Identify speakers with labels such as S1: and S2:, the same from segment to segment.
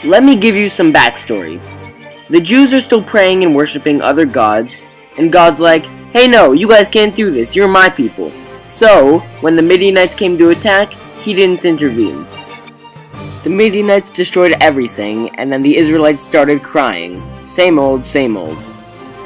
S1: Let me give you some backstory. The Jews are still praying and worshiping other gods, and God's like, hey no, you guys can't do this, you're my people. So, when the Midianites came to attack, he didn't intervene. The Midianites destroyed everything, and then the Israelites started crying. Same old, same old.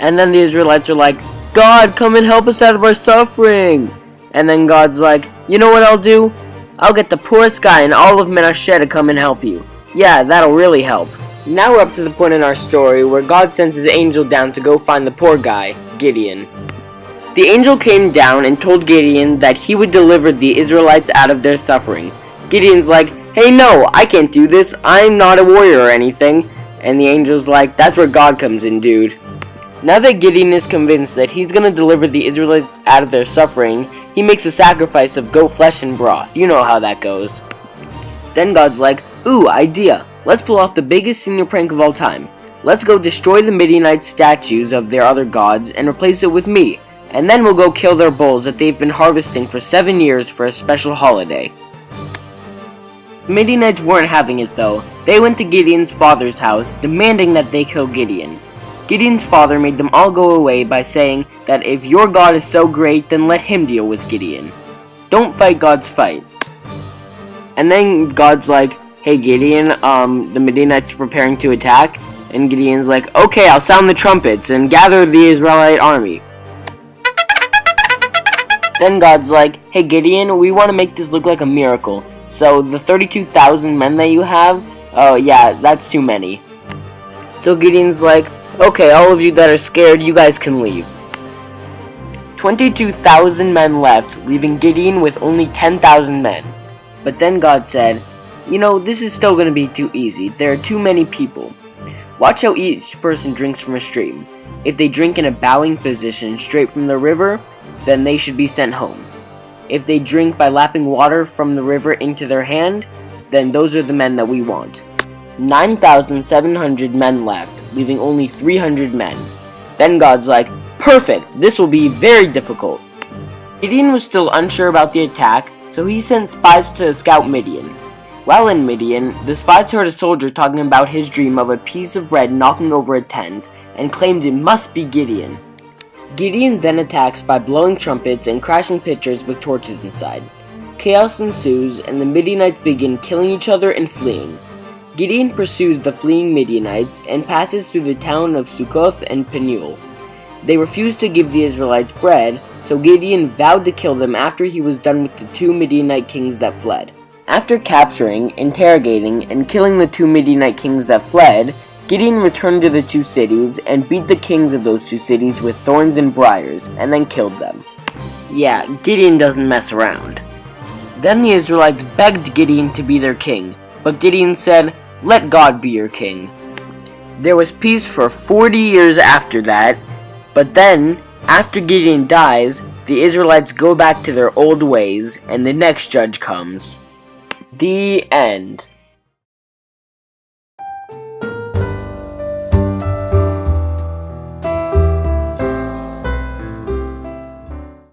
S1: And then the Israelites are like, God, come and help us out of our suffering! And then God's like, you know what I'll do? I'll get the poorest guy in all of Menashe to come and help you. Yeah, that'll really help. Now we're up to the point in our story where God sends his angel down to go find the poor guy, Gideon. The angel came down and told Gideon that he would deliver the Israelites out of their suffering. Gideon's like, hey no, I can't do this, I'm not a warrior or anything. And the angel's like, that's where God comes in, dude. Now that Gideon is convinced that he's gonna deliver the Israelites out of their suffering, he makes a sacrifice of goat flesh and broth. You know how that goes. Then God's like, ooh, idea. Let's pull off the biggest senior prank of all time. Let's go destroy the Midianite statues of their other gods and replace it with me. And then we'll go kill their bulls that they've been harvesting for 7 years for a special holiday. The Midianites weren't having it though. They went to Gideon's father's house, demanding that they kill Gideon. Gideon's father made them all go away by saying that if your God is so great, then let him deal with Gideon. Don't fight God's fight. And then God's like, hey Gideon, the Midianites are preparing to attack. And Gideon's like, okay, I'll sound the trumpets and gather the Israelite army. Then God's like, hey Gideon, we want to make this look like a miracle. So the 32,000 men that you have, oh yeah, that's too many. So Gideon's like, okay, all of you that are scared, you guys can leave. 22,000 men left, leaving Gideon with only 10,000 men. But then God said, you know, this is still going to be too easy. There are too many people. Watch how each person drinks from a stream. If they drink in a bowing position straight from the river, then they should be sent home. If they drink by lapping water from the river into their hand, then those are the men that we want. 9,700 men left, leaving only 300 men. Then God's like, perfect, this will be very difficult. Gideon was still unsure about the attack, so he sent spies to scout Midian. While in Midian, the spies heard a soldier talking about his dream of a piece of bread knocking over a tent, and claimed it must be Gideon. Gideon then attacks by blowing trumpets and crashing pitchers with torches inside. Chaos ensues, and the Midianites begin killing each other and fleeing. Gideon pursues the fleeing Midianites and passes through the town of Succoth and Penuel. They refused to give the Israelites bread, so Gideon vowed to kill them after he was done with the 2 Midianite kings that fled. After capturing, interrogating, and killing the 2 Midianite kings that fled, Gideon returned to the 2 cities and beat the kings of those 2 cities with thorns and briars, and then killed them. Yeah, Gideon doesn't mess around. Then the Israelites begged Gideon to be their king, but Gideon said, let God be your king. There was peace for 40 years after that, but then, after Gideon dies, the Israelites go back to their old ways, and the next judge comes. The end.